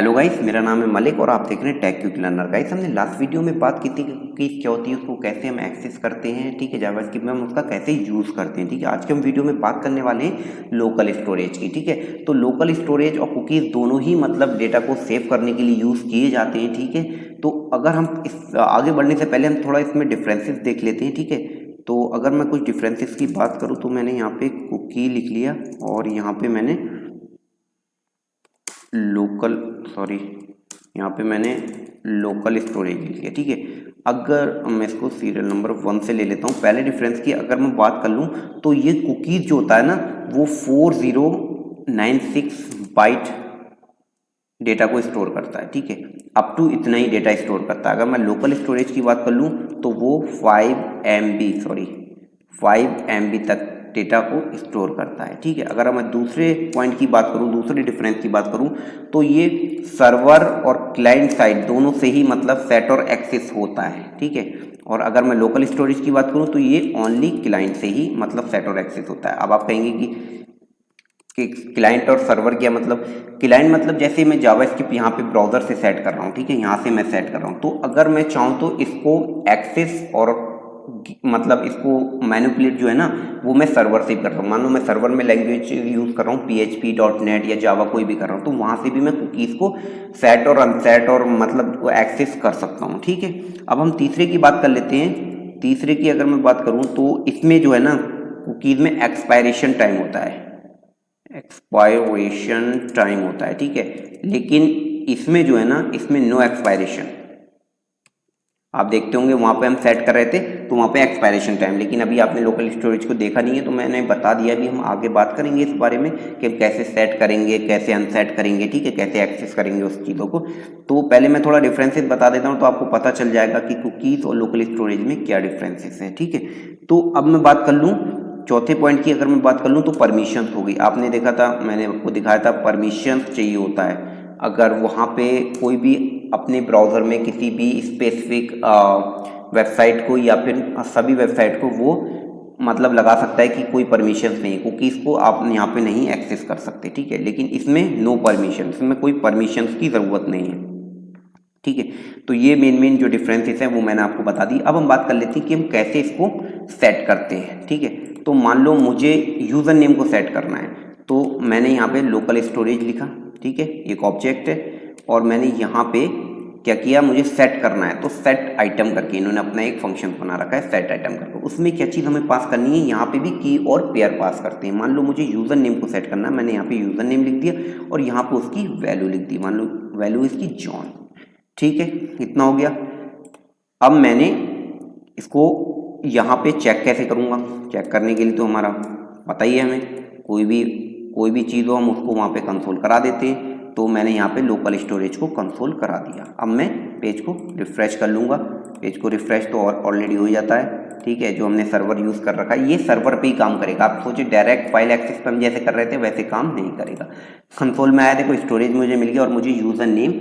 Hello guys, मेरा नाम है मलिक और आप देख रहे हैं टेक क्विक लर्नर। गाइस, हमने लास्ट वीडियो में बात की थी कि क्या होती है, उसको कैसे हम एक्सेस करते हैं, ठीक है, जावास्क्रिप्ट में हम उसका कैसे यूज़ करते हैं, ठीक है। आज के हम वीडियो में बात करने वाले हैं लोकल स्टोरेज की, ठीक है। तो लोकल स्टोरेज और कुकीज़ दोनों ही मतलब डेटा को सेव करने के लिए यूज़ किए जाते हैं, ठीक है। तो अगर हम इस आगे बढ़ने से पहले हम थोड़ा इसमें डिफरेंसेस देख लेते हैं, ठीक है। तो अगर मैं कुछ डिफरेंसेस की बात करूँ तो मैंने यहाँ पे कुकी लिख लिया और यहाँ पे मैंने यहाँ पे मैंने लोकल स्टोरेज लिख लिया, ठीक है। अगर मैं इसको सीरियल नंबर 1 से ले लेता हूँ, पहले डिफरेंस की अगर मैं बात कर लूँ तो ये कुकीज़ जो होता है ना, वो 4096 बाइट डेटा को स्टोर करता है, ठीक है। अप टू इतना ही डेटा स्टोर करता है। अगर मैं लोकल स्टोरेज की बात कर लूँ तो वो 5 MB तक डेटा को स्टोर करता है, ठीक है। अगर मैं दूसरे पॉइंट की बात करूँ, दूसरे डिफरेंस की बात करूँ तो ये सर्वर और क्लाइंट साइड दोनों से ही मतलब सेट और एक्सेस होता है, ठीक है। और अगर मैं लोकल स्टोरेज की बात करूँ तो ये ओनली क्लाइंट से ही मतलब सेट और एक्सेस होता है। अब आप कहेंगे कि क्लाइंट और सर्वर क्या मतलब? क्लाइंट मतलब जैसे मैं जावास्क्रिप्ट यहाँ पे ब्राउज़र से सेट कर रहा हूँ, ठीक है, यहाँ से मैं सेट कर रहा हूँ। तो अगर मैं चाहूँ तो इसको एक्सेस और मतलब इसको मैनिपुलेट जो है ना, वो मैं सर्वर से ही कर रहा हूँ। मान लो मैं सर्वर में लैंग्वेज यूज़ कर रहा हूँ PHP .NET या जावा कोई भी कर रहा हूँ, तो वहाँ से भी मैं कुकीज़ को सेट और अनसेट और मतलब एक्सेस कर सकता हूँ, ठीक है। अब हम तीसरे की बात कर लेते हैं। तीसरे की अगर मैं बात करूँ तो इसमें जो है ना, कुकीज़ में एक्सपायरेशन टाइम होता है, ठीक है। लेकिन इसमें जो है ना, इसमें नो एक्सपायरेशन। आप देखते होंगे वहाँ पे हम सेट कर रहे थे तो वहाँ पे एक्सपायरेशन टाइम, लेकिन अभी आपने लोकल स्टोरेज को देखा नहीं है तो मैंने बता दिया। अभी हम आगे बात करेंगे इस बारे में कि हम कैसे सेट करेंगे, कैसे अनसेट करेंगे, ठीक है, कैसे एक्सेस करेंगे उस चीज़ों को। तो पहले मैं थोड़ा डिफरेंसेस बता देता हूँ तो आपको पता चल जाएगा कि कुकीज़ और लोकल स्टोरेज में क्या डिफरेंसेस हैं, ठीक है। तो अब मैं बात कर लूँ चौथे पॉइंट की, अगर मैं बात कर लूँ तो परमिशंस होगी। आपने देखा था, मैंने आपको दिखाया था परमिशंस चाहिए होता है। अगर वहाँ पे कोई भी अपने ब्राउज़र में किसी भी स्पेसिफिक वेबसाइट को या फिर सभी वेबसाइट को वो मतलब लगा सकता है कि कोई परमिशंस नहीं, कुकीज़ को आप यहाँ पे नहीं एक्सेस कर सकते, ठीक है। लेकिन इसमें नो परमिशन, इसमें कोई परमिशंस की ज़रूरत नहीं है, ठीक है। तो ये मेन जो डिफरेंसेस हैं वो मैंने आपको बता दी। अब हम बात कर लेते हैं कि हम कैसे इसको सेट करते हैं, ठीक है। तो मान लो मुझे यूज़र नेम को सेट करना है, तो मैंने यहाँ पे लोकल स्टोरेज लिखा, ठीक है, एक ऑब्जेक्ट है। और मैंने यहाँ पे क्या किया, मुझे सेट करना है, तो सेट आइटम करके इन्होंने अपना एक फंक्शन बना रखा है सेट आइटम करके। उसमें क्या चीज़ हमें पास करनी है, यहाँ पे भी की और पेयर पास करते हैं। मान लो मुझे यूज़र नेम को सेट करना है, मैंने यहाँ पे यूज़र नेम लिख दिया और यहाँ पे उसकी वैल्यू लिख दी। मान लो वैल्यू इसकी जॉन, ठीक है, इतना हो गया। अब मैंने इसको यहाँ पे चेक कैसे करूँगा? चेक करने के लिए तो हमारा पता ही है, हमें कोई भी चीज़ हो हम उसको वहाँ पे कंसोल करा देते हैं। तो मैंने यहाँ पे लोकल स्टोरेज को कंसोल करा दिया। अब मैं पेज को रिफ़्रेश कर लूँगा। पेज को रिफ़्रेश तो ऑलरेडी हो जाता है, ठीक है। जो हमने सर्वर यूज़ कर रखा है ये सर्वर पे ही काम करेगा। आप सोचिए डायरेक्ट फाइल एक्सेस पर हम जैसे कर रहे थे वैसे काम नहीं करेगा। कंसोल में आया, देखो स्टोरेज मुझे मिल गया और मुझे यूज़र नेम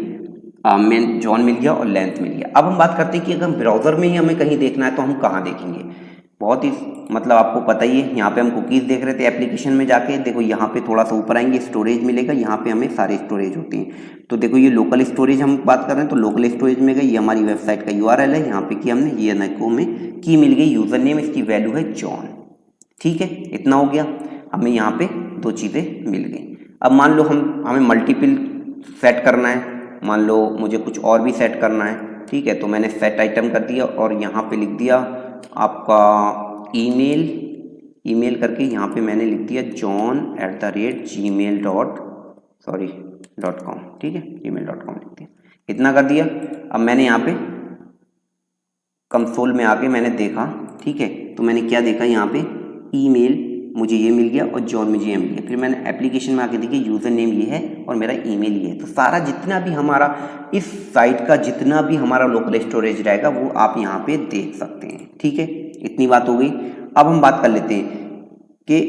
मेन जॉन मिल गया और लेंथ मिल गया। अब हम बात करते हैं कि अगर ब्राउज़र में ही हमें कहीं देखना है तो हम कहाँ देखेंगे? बहुत ही मतलब आपको पता ही है, यहाँ पे हम कुकीज़ देख रहे थे एप्लीकेशन में जाके, देखो यहाँ पे थोड़ा सा ऊपर आएंगे स्टोरेज मिलेगा, यहाँ पे हमें सारे स्टोरेज होते हैं। तो देखो ये लोकल स्टोरेज हम बात कर रहे हैं तो लोकल स्टोरेज में गई, ये हमारी वेबसाइट का URL है, यहाँ पे की हमने ये नको में की मिल गई, यूज़र नेम इसकी वैल्यू है जॉन, ठीक है, इतना हो गया। हमें यहाँ पे दो चीज़ें मिल गई। अब मान लो हमें मल्टीपल सेट करना है, मान लो मुझे कुछ और भी सेट करना है, ठीक है। तो मैंने सेट आइटम कर दिया और यहाँ पे लिख दिया आपका ईमेल करके, यहाँ पे मैंने लिख दिया john@gmail.com, ठीक है, gmail.com लिख दिया, इतना कर दिया। अब मैंने यहाँ पे कंसोल में आके मैंने देखा, ठीक है, तो मैंने क्या देखा, यहाँ पे ईमेल मुझे ये मिल गया और जॉन मुझे ये मिल गया। फिर मैंने एप्लीकेशन में आके देखी यूज़र नेम ये है और मेरा ईमेल ये है। तो सारा जितना भी हमारा इस साइट का जितना भी हमारा लोकल स्टोरेज रहेगा वो आप यहाँ पे देख सकते हैं, ठीक है, इतनी बात हो गई। अब हम बात कर लेते हैं कि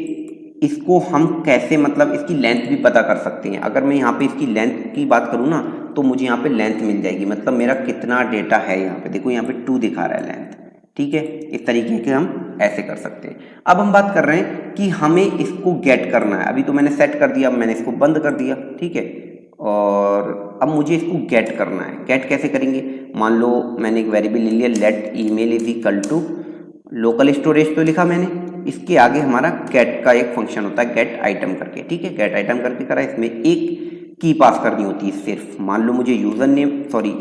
इसको हम कैसे मतलब इसकी लेंथ भी पता कर सकते हैं। अगर मैं यहाँ पे इसकी लेंथ की बात करूँ ना तो मुझे यहाँ पे लेंथ मिल जाएगी, मतलब मेरा कितना डेटा है। यहाँ पे देखो, यहाँ पे 2 दिखा रहा है लेंथ, ठीक है। इस तरीके के हम ऐसे कर सकते हैं। अब हम बात कर रहे हैं कि हमें इसको गेट करना है। अभी तो मैंने सेट कर दिया, अब मैंने इसको बंद कर दिया, ठीक है। और अब मुझे इसको गेट करना है। गेट कैसे करेंगे, मान लो मैंने एक वेरिएबल ले लिया let email is equal to local storage तो लिखा मैंने, इसके आगे हमारा गेट का एक फंक्शन होता है गेट आइटम करके, ठीक है। गेट आइटम करके करा, इसमें एक की पास करनी होती है सिर्फ। मान लो मुझे यूज़र नेम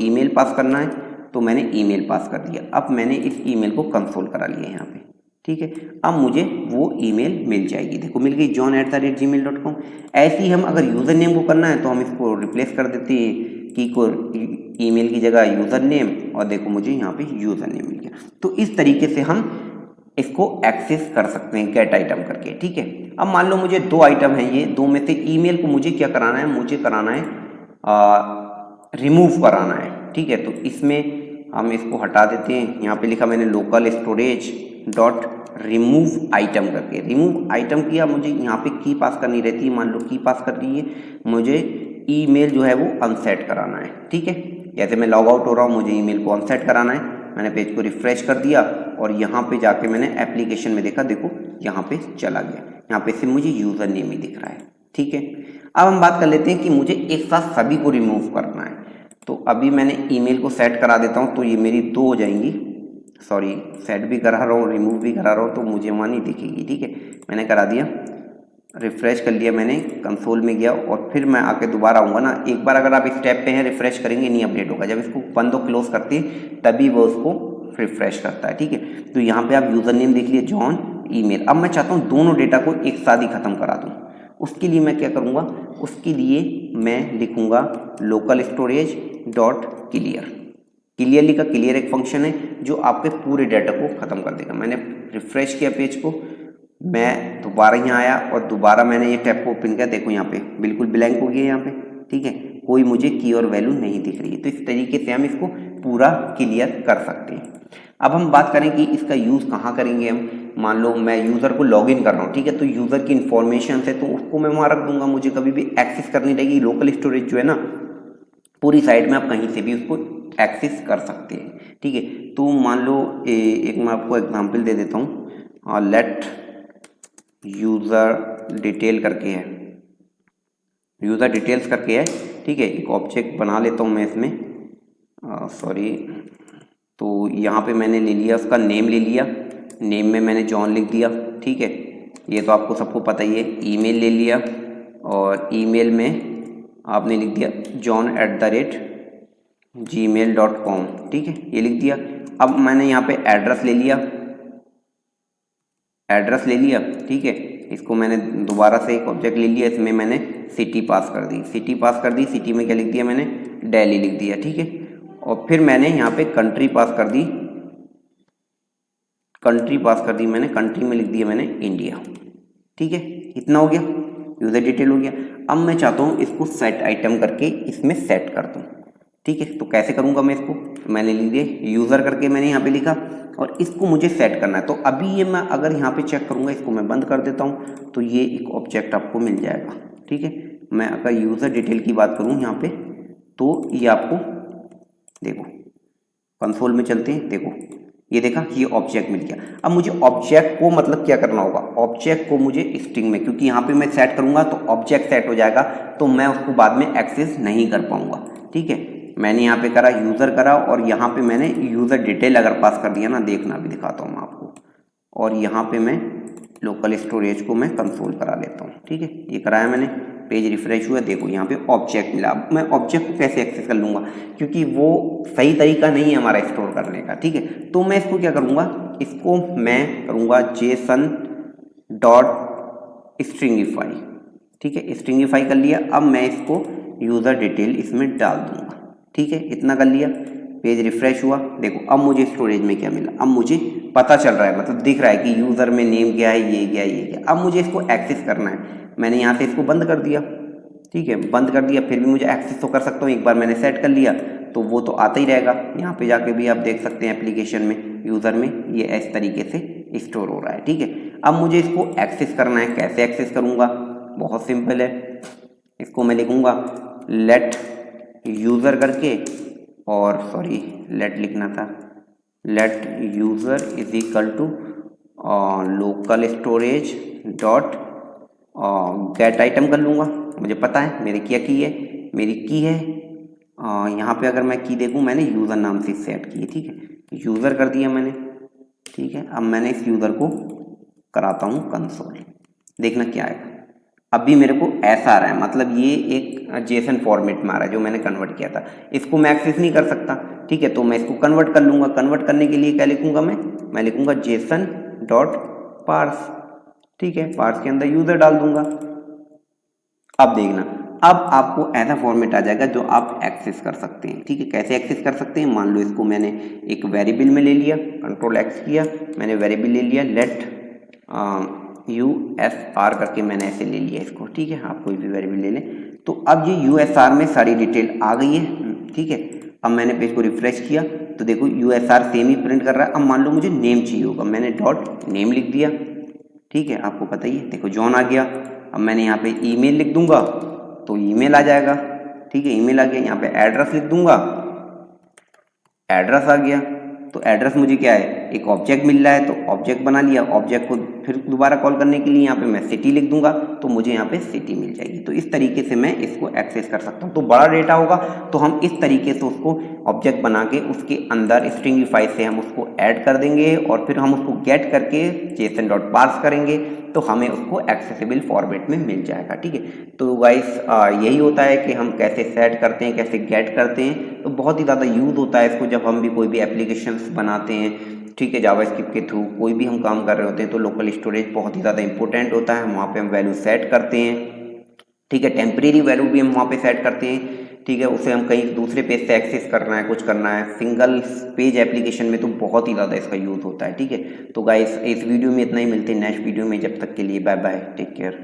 ईमेल पास करना है तो मैंने ईमेल पास कर दिया। अब मैंने इस ईमेल को कंसोल करा लिया यहाँ पे, ठीक है। अब मुझे वो ईमेल मिल जाएगी, देखो मिल गई john@gmail.com। ऐसे ही हम अगर यूज़र नेम को करना है तो हम इसको रिप्लेस कर देते हैं की को ईमेल की जगह यूज़र नेम, और देखो मुझे यहाँ पे यूज़र नेम मिल गया। तो इस तरीके से हम इसको एक्सेस कर सकते हैं गेट आइटम करके, ठीक है। अब मान लो मुझे दो आइटम है, ये दो में से ईमेल को मुझे क्या कराना है, मुझे कराना है रिमूव कराना है, ठीक है। तो इसमें हम इसको हटा देते हैं, यहाँ पे लिखा मैंने local storage dot remove item करके। रिमूव आइटम किया, मुझे यहाँ पे की पास करनी रहती है, मान लो की पास कर दी है, मुझे ईमेल जो है वो अनसेट कराना है, ठीक है। जैसे मैं लॉग आउट हो रहा हूँ, मुझे ईमेल को अनसेट कराना है। मैंने पेज को रिफ्रेश कर दिया और यहाँ पे जाके मैंने एप्लीकेशन में देखा, देखो यहाँ पे चला गया, यहाँ पे से मुझे यूज़र नेम ही दिख रहा है, ठीक है। अब हम बात कर लेते हैं कि मुझे एक साथ सभी को रिमूव करना है। तो अभी मैंने ईमेल को सेट करा देता हूँ, तो ये मेरी दो हो जाएंगी, सेट भी करा रहा हूँ रिमूव भी करा रहा हूँ, तो मुझे वहाँ नहीं दिखेगी, ठीक है। मैंने करा दिया, रिफ्रेश कर लिया मैंने, कंसोल में गया और फिर मैं आके दोबारा आऊँगा ना। एक बार अगर आप इस टैब पे हैं रिफ्रेश करेंगे नहीं अपडेट होगा, जब इसको बंद और क्लोज करते हैं तभी वो उसको रिफ्रेश करता है, ठीक है। तो यहाँ पे आप यूज़र नेम देख लिए जॉन ईमेल। अब मैं चाहता हूँ दोनों डेटा को एक साथ ही खत्म करा दूँ। उसके लिए मैं क्या करूँगा, उसके लिए मैं लिखूँगा local storage dot clear. Clear लिखा, क्लियर एक फंक्शन है जो आपके पूरे डाटा को ख़त्म कर देगा। मैंने रिफ्रेश किया पेज को, मैं दोबारा यहाँ आया और दोबारा मैंने ये टैब को ओपन किया, देखो यहाँ पे बिल्कुल ब्लैंक हो गया यहाँ पे, ठीक है। कोई मुझे की और वैल्यू नहीं दिख रही है। तो इस तरीके से हम इसको पूरा क्लियर कर सकते हैं। अब हम बात करें कि इसका यूज़ कहाँ करेंगे हम। मान लो मैं यूज़र को लॉगिन कर रहा हूँ, ठीक है, तो यूज़र की इन्फॉर्मेशन है तो उसको मैं वहाँ रख दूंगा, मुझे कभी भी एक्सेस करनी रहेगी। लोकल स्टोरेज जो है ना, पूरी साइट में आप कहीं से भी उसको एक्सेस कर सकते हैं, ठीक है। तो मान लो एक मैं आपको एग्जांपल दे देता हूँ, लेट यूज़र डिटेल करके है, यूज़र डिटेल्स करके है, ठीक है। एक ऑब्जेक्ट बना लेता हूँ मैं इसमें, तो यहाँ पे मैंने ले लिया उसका नेम ले लिया, नेम में मैंने जॉन लिख दिया, ठीक है। ये तो आपको सबको पता ही है। ईमेल ले लिया और ईमेल में आपने लिख दिया john@gmail.com, ठीक है, ये लिख दिया। अब मैंने यहाँ पे एड्रेस ले लिया, ठीक है। इसको मैंने दोबारा से एक ऑब्जेक्ट ले लिया, इसमें मैंने सिटी पास कर दी, सिटी में क्या लिख दिया मैंने, दिल्ली लिख दिया, ठीक है। और फिर मैंने यहाँ पे कंट्री पास कर दी, मैंने कंट्री में लिख दिया मैंने इंडिया, ठीक है। इतना हो गया, यूज़र डिटेल हो गया। अब मैं चाहता हूँ इसको सेट आइटम करके इसमें सेट कर दूँ, ठीक है। तो कैसे करूँगा मैं इसको, तो मैंने लिख दिया यूज़र करके मैंने यहाँ पे लिखा और इसको मुझे सेट करना है। तो अभी ये मैं अगर यहाँ पे चेक करूँगा, इसको मैं बंद कर देता हूँ, तो ये एक ऑब्जेक्ट आपको मिल जाएगा, ठीक है। मैं अगर यूज़र डिटेल की बात करूँ यहाँ पे, तो ये आपको देखो कंसोल में चलते हैं, देखो ये देखा, ये ऑब्जेक्ट मिल गया। अब मुझे ऑब्जेक्ट को मतलब क्या करना होगा, ऑब्जेक्ट को मुझे स्ट्रिंग में, क्योंकि यहाँ पे मैं सेट करूँगा तो ऑब्जेक्ट सेट हो जाएगा, तो मैं उसको बाद में एक्सेस नहीं कर पाऊँगा, ठीक है। मैंने यहाँ पे करा यूज़र करा और यहाँ पे मैंने यूज़र डिटेल अगर पास कर दिया ना, देखना भी दिखाता हूँ मैं आपको, और यहाँ पे मैं लोकल स्टोरेज को मैं कंसोल करा लेता हूँ, ठीक है। ये कराया मैंने, पेज रिफ्रेश हुआ, देखो यहाँ पे ऑब्जेक्ट मिला। अब मैं ऑब्जेक्ट को कैसे एक्सेस कर लूँगा, क्योंकि वो सही तरीका नहीं है हमारा स्टोर करने का, ठीक है। तो मैं इसको क्या करूँगा, इसको मैं करूँगा जेसन डॉट स्ट्रिंगिफाई, ठीक है, स्ट्रिंगिफाई कर लिया। अब मैं इसको यूज़र डिटेल इसमें डाल दूँगा, ठीक है, इतना कर लिया। पेज रिफ्रेश हुआ, देखो अब मुझे स्टोरेज में क्या मिला, अब मुझे पता चल रहा है, मतलब दिख रहा है कि यूज़र में नेम क्या है, ये क्या। अब मुझे इसको एक्सेस करना है, मैंने यहाँ से इसको बंद कर दिया, ठीक है, बंद कर दिया। फिर भी मुझे एक्सेस तो कर सकता हूँ, एक बार मैंने सेट कर लिया तो वो तो आता ही रहेगा। यहाँ पे जाके भी आप देख सकते हैं एप्लीकेशन में, यूज़र में ये इस तरीके से स्टोर हो रहा है, ठीक है। अब मुझे इसको एक्सेस करना है, कैसे एक्सेस करूँगा, बहुत सिंपल है। इसको मैं लिखूँगा लेट यूज़र करके, और लेट लिखना था, let user is equal to local storage dot get item कर लूँगा। मुझे पता है मेरे क्या की है, मेरी की है, यहाँ पे अगर मैं की देखूँ मैंने यूज़र नाम से सेट की है, ठीक है, यूज़र कर दिया मैंने, ठीक है। अब मैंने इस यूज़र को कराता हूँ कंसोल, देखना क्या आएगा। अभी मेरे को ऐसा आ रहा है, मतलब ये एक जेसन फॉर्मेट में आ रहा है जो मैंने कन्वर्ट किया था। इसको मैं एक्सेस नहीं कर सकता, ठीक है, तो मैं इसको कन्वर्ट कर लूँगा। कन्वर्ट करने के लिए क्या लिखूँगा मैं लिखूँगा जेसन डॉट पार्स, ठीक है, पार्स के अंदर यूज़र डाल दूंगा। अब देखना, अब आपको ऐसा फॉर्मेट आ जाएगा जो आप एक्सेस कर सकते हैं, ठीक है। कैसे एक्सेस कर सकते हैं, मान लो इसको मैंने एक वेरिएबल में ले लिया, कंट्रोल एक्स किया, मैंने वेरिएबल ले लिया लेट USR करके मैंने ऐसे ले लिया इसको, ठीक है। आप कोई भी वेरिएबल ले लें। तो अब ये USR में सारी डिटेल आ गई है, ठीक है। अब मैंने पेज को रिफ्रेश किया तो देखो USR सेम ही प्रिंट कर रहा है। अब मान लो मुझे नेम चाहिए होगा, मैंने डॉट नेम लिख दिया, ठीक है, आपको पता ही है, देखो जॉन आ गया। अब मैंने यहाँ पे ईमेल लिख दूंगा तो ईमेल आ जाएगा, ठीक है, ईमेल आ गया। यहाँ पे एड्रेस लिख दूंगा, एड्रेस आ गया। तो एड्रेस मुझे क्या है, एक ऑब्जेक्ट मिल रहा है तो ऑब्जेक्ट बना लिया। ऑब्जेक्ट को फिर दोबारा कॉल करने के लिए यहाँ पे मैं सिटी लिख दूंगा तो मुझे यहाँ पे सिटी मिल जाएगी। तो इस तरीके से मैं इसको एक्सेस कर सकता हूँ। तो बड़ा डेटा होगा तो हम इस तरीके से उसको ऑब्जेक्ट बना के उसके अंदर स्ट्रिंगिफाई से हम उसको ऐड कर देंगे और फिर हम उसको गेट करके जेसन डॉट पार्स करेंगे तो हमें उसको एक्सेसिबल फॉर्मेट में मिल जाएगा, ठीक है। तो गाइस यही होता है कि हम कैसे सेट करते हैं, कैसे गेट करते हैं। तो बहुत ही ज़्यादा यूज़ होता है इसको जब हम भी कोई भी एप्लीकेशंस बनाते हैं, ठीक है, जावास्क्रिप्ट के थ्रू कोई भी हम काम कर रहे होते हैं तो लोकल स्टोरेज बहुत ही ज़्यादा इंपॉर्टेंट होता है। वहाँ पे हम वैल्यू सेट करते हैं, ठीक है, टेम्परेरी वैल्यू भी हम वहाँ पे सेट करते हैं, ठीक है। उसे हम कहीं दूसरे पेज से एक्सेस करना है, कुछ करना है, सिंगल पेज एप्लीकेशन में तो बहुत ही ज़्यादा इसका यूज़ होता है, ठीक है। तो गाइस इस वीडियो में इतना ही, मिलते हैं नेक्स्ट वीडियो में, जब तक के लिए बाय बाय, टेक केयर।